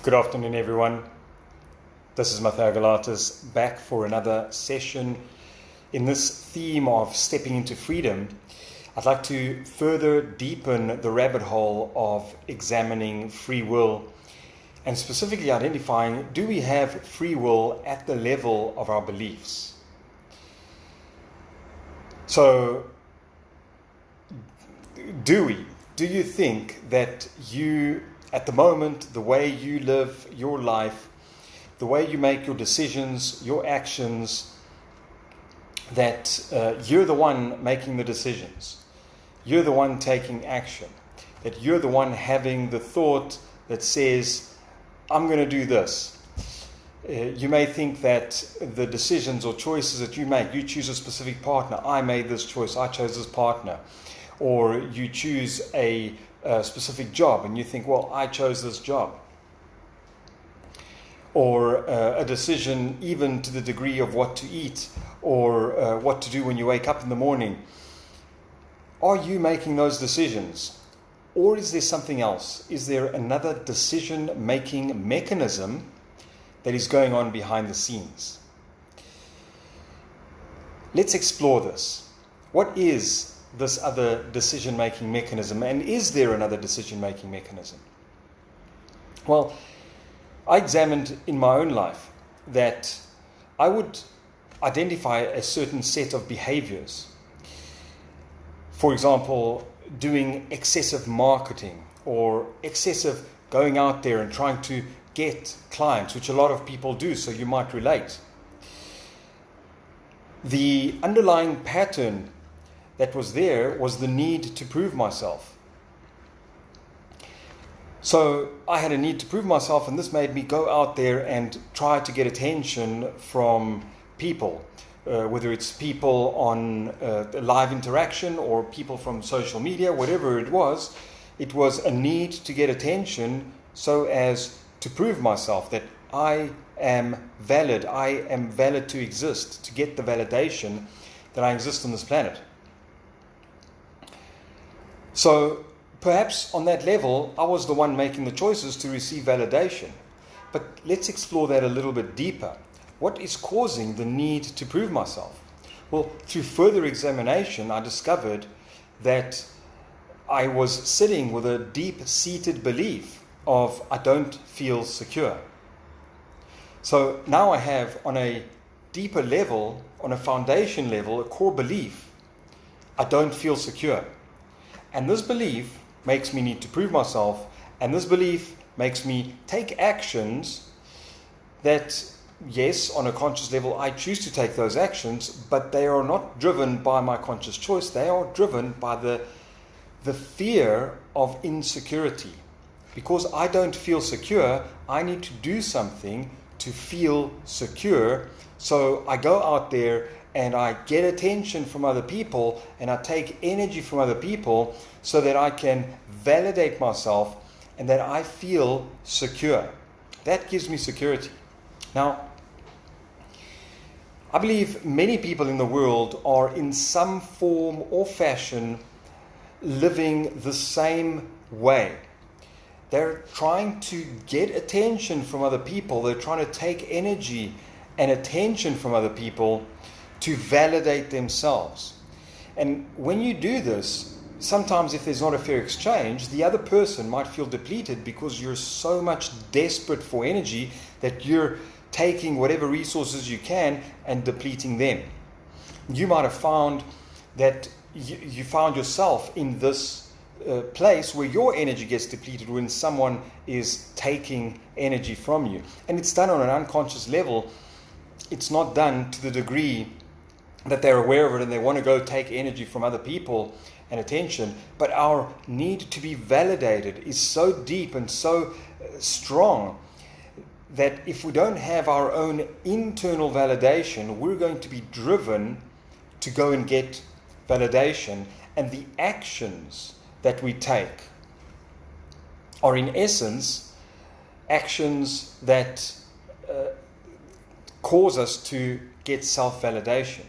Good afternoon, everyone. This is Matheo Galatis, back for another session. In this theme of stepping into freedom, I'd like to further deepen the rabbit hole of examining free will and specifically identifying, do we have free will at the level of our beliefs? So, do we? Do you think that you, at the moment, the way you live your life, the way you make your decisions, your actions, that you're the one making the decisions, you're the one taking action, that you're the one having the thought that says, I'm going to do this. You may think that the decisions or choices that you make, you choose a specific partner, I made this choice, I chose this partner, or you choose a specific job and you think, well, I chose this job. Or a decision even to the degree of what to eat or what to do when you wake up in the morning. Are you making those decisions? Or is there something else? Is there another decision-making mechanism that is going on behind the scenes? Let's explore this. What is this other decision-making mechanism, and is there another decision-making mechanism? Well, I examined in my own life that I would identify a certain set of behaviors. For example, doing excessive marketing or excessive going out there and trying to get clients, which a lot of people do, so you might relate. The underlying pattern that was there was the need to prove myself. So I had a need to prove myself, and this made me go out there and try to get attention from people, whether it's people on live interaction or people from social media, whatever it was a need to get attention so as to prove myself that I am valid to exist, to get the validation that I exist on this planet. So perhaps on that level, I was the one making the choices to receive validation. But let's explore that a little bit deeper. What is causing the need to prove myself? Well, through further examination, I discovered that I was sitting with a deep-seated belief of I don't feel secure. So now I have on a deeper level, on a foundation level, a core belief, I don't feel secure. And this belief makes me need to prove myself, and this belief makes me take actions that, yes, on a conscious level, I choose to take those actions, but they are not driven by my conscious choice. They are driven by the fear of insecurity. Because I don't feel secure, I need to do something to feel secure. So I go out there and I get attention from other people and I take energy from other people so that I can validate myself and that I feel secure. That gives me security. Now, I believe many people in the world are in some form or fashion living the same way. They're trying to get attention from other people. They're trying to take energy and attention from other people to validate themselves. And when you do this, sometimes if there's not a fair exchange, the other person might feel depleted because you're so much desperate for energy that you're taking whatever resources you can and depleting them. You might have found that you found yourself in this place where your energy gets depleted when someone is taking energy from you. And it's done on an unconscious level. It's not done to the degree that they're aware of it and they want to go take energy from other people and attention. But our need to be validated is so deep and so strong that if we don't have our own internal validation, we're going to be driven to go and get validation. And the actions that we take are in essence actions that cause us to get self-validation.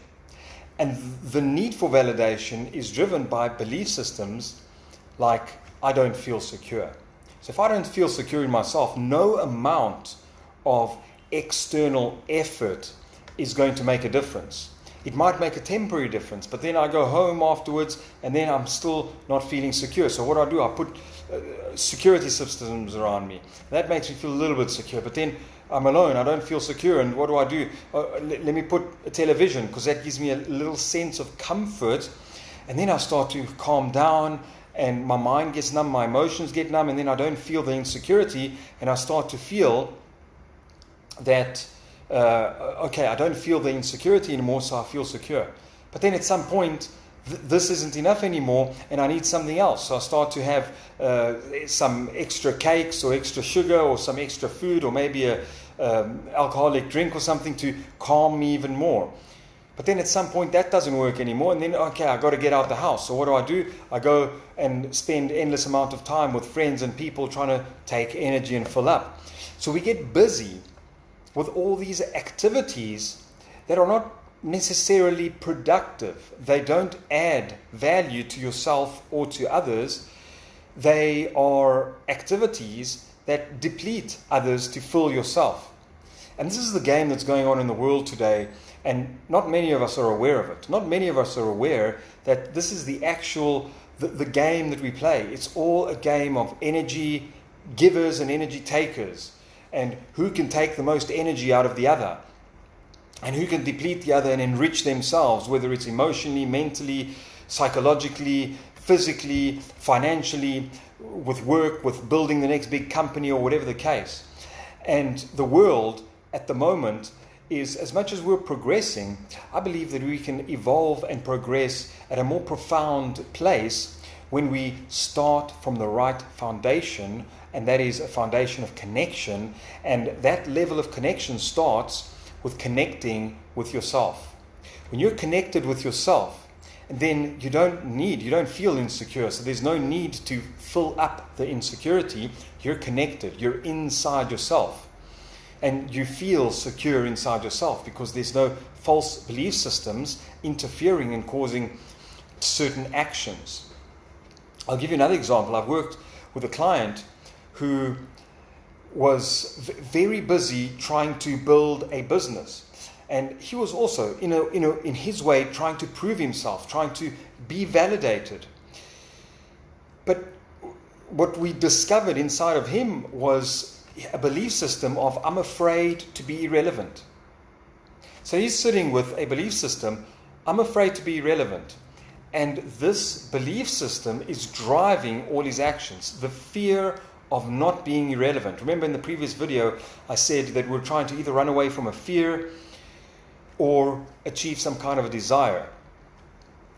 And the need for validation is driven by belief systems like, I don't feel secure. So if I don't feel secure in myself, no amount of external effort is going to make a difference. It might make a temporary difference, but then I go home afterwards and then I'm still not feeling secure. So what do? I put security systems around me. That makes me feel a little bit secure, but then I'm alone, I don't feel secure, and what do? Let me put a television, because that gives me a little sense of comfort, and then I start to calm down, and my mind gets numb, my emotions get numb, and then I don't feel the insecurity, and I start to feel that, I don't feel the insecurity anymore, so I feel secure. But then at some point, this isn't enough anymore, and I need something else. So I start to have some extra cakes or extra sugar or some extra food or maybe a alcoholic drink or something to calm me even more. But then at some point that doesn't work anymore, and then I got to get out the house. So what do? I go and spend endless amount of time with friends and people trying to take energy and fill up. So we get busy with all these activities that are not necessarily productive. They don't add value to yourself or to others. They are activities that deplete others to fill yourself. And this is the game that's going on in the world today, and not many of us are aware of it. Not many of us are aware that this is the actual the game that we play. It's all a game of energy givers and energy takers, and who can take the most energy out of the other, and who can deplete the other and enrich themselves, whether it's emotionally, mentally, psychologically, physically, financially, with work, with building the next big company or whatever the case. And the world at the moment is, as much as we're progressing, I believe that we can evolve and progress at a more profound place when we start from the right foundation, and that is a foundation of connection. And that level of connection starts with connecting with yourself. When you're connected with yourself, and then you don't feel insecure, so there's no need to fill up the insecurity. You're connected, you're inside yourself, and you feel secure inside yourself because there's no false belief systems interfering and causing certain actions. I'll give you another example. I've worked with a client who was very busy trying to build a business, and he was also in his way trying to prove himself, trying to be validated. But what we discovered inside of him was a belief system of, I'm afraid to be irrelevant. So he's sitting with a belief system, I'm afraid to be irrelevant. And this belief system is driving all his actions. The fear of not being irrelevant. Remember in the previous video, I said that we're trying to either run away from a fear or achieve some kind of a desire.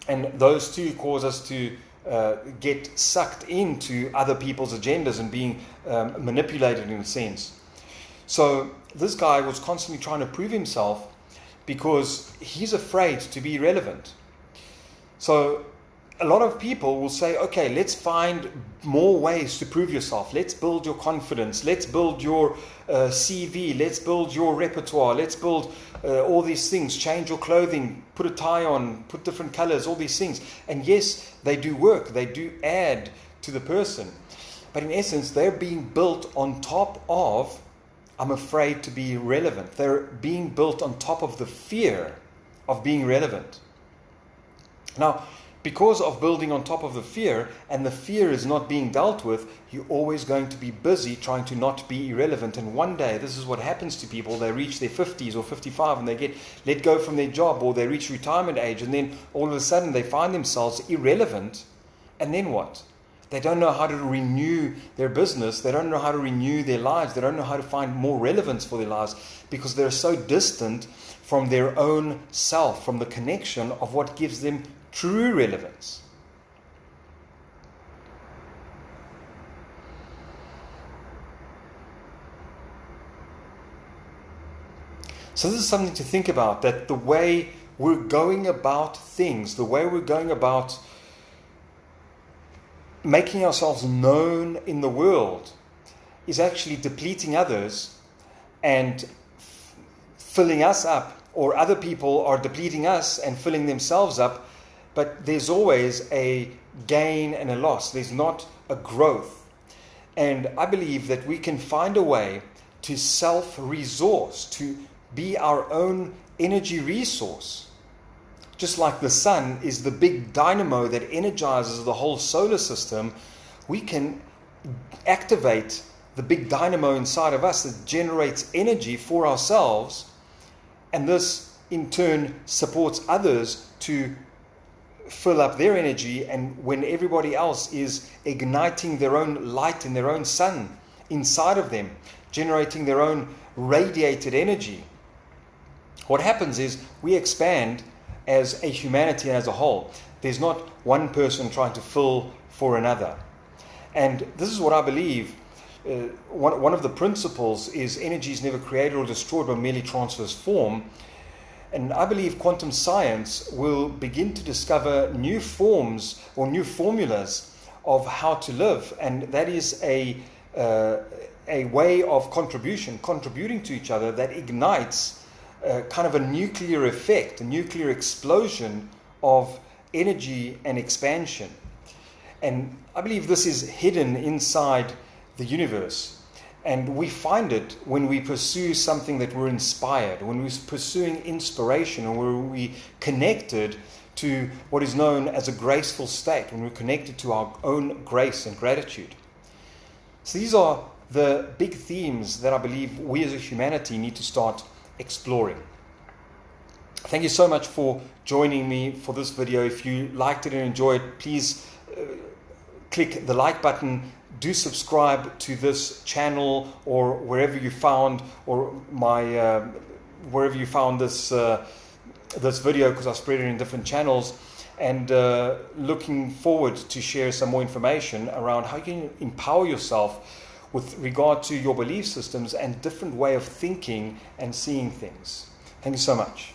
And those two cause us to get sucked into other people's agendas and being manipulated in a sense. So this guy was constantly trying to prove himself because he's afraid to be irrelevant. So a lot of people will say, okay, let's find more ways to prove yourself. Let's build your confidence. Let's build your CV. Let's build your repertoire. Let's build all these things. Change your clothing. Put a tie on. Put different colors. All these things. And yes, they do work. They do add to the person. But in essence, they're being built on top of, I'm afraid to be relevant. They're being built on top of the fear of being relevant. Now, because of building on top of the fear, and the fear is not being dealt with, you're always going to be busy trying to not be irrelevant. And one day, this is what happens to people. They reach their 50s or 55 and they get let go from their job, or they reach retirement age, and then all of a sudden they find themselves irrelevant. And then what? They don't know how to renew their business. They don't know how to renew their lives. They don't know how to find more relevance for their lives because they're so distant from their own self, from the connection of what gives them true relevance. So this is something to think about, that the way we're going about things, the way we're going about making ourselves known in the world is actually depleting others and filling us up, or other people are depleting us and filling themselves up. But there's always a gain and a loss. There's not a growth. And I believe that we can find a way to self-resource, to be our own energy resource. Just like the sun is the big dynamo that energizes the whole solar system, we can activate the big dynamo inside of us that generates energy for ourselves, and this in turn supports others to fill up their energy, and when everybody else is igniting their own light and their own sun inside of them, generating their own radiated energy, what happens is we expand as a humanity and as a whole. There's not one person trying to fill for another. And this is what I believe. One of the principles is energy is never created or destroyed, but merely transfers form. And I believe quantum science will begin to discover new forms or new formulas of how to live. And that is a way of contributing to each other that ignites kind of a nuclear effect, a nuclear explosion of energy and expansion. And I believe this is hidden inside the universe. And we find it when we pursue something that we're inspired, when we're pursuing inspiration, or when we're connected to what is known as a graceful state, when we're connected to our own grace and gratitude. So these are the big themes that I believe we as a humanity need to start exploring. Thank you so much for joining me for this video. If you liked it and enjoyed it, please click the like button. Do subscribe to this channel, or wherever you found wherever you found this this video, because I spread it in different channels. And looking forward to share some more information around how you can empower yourself with regard to your belief systems and different way of thinking and seeing things. Thank you so much.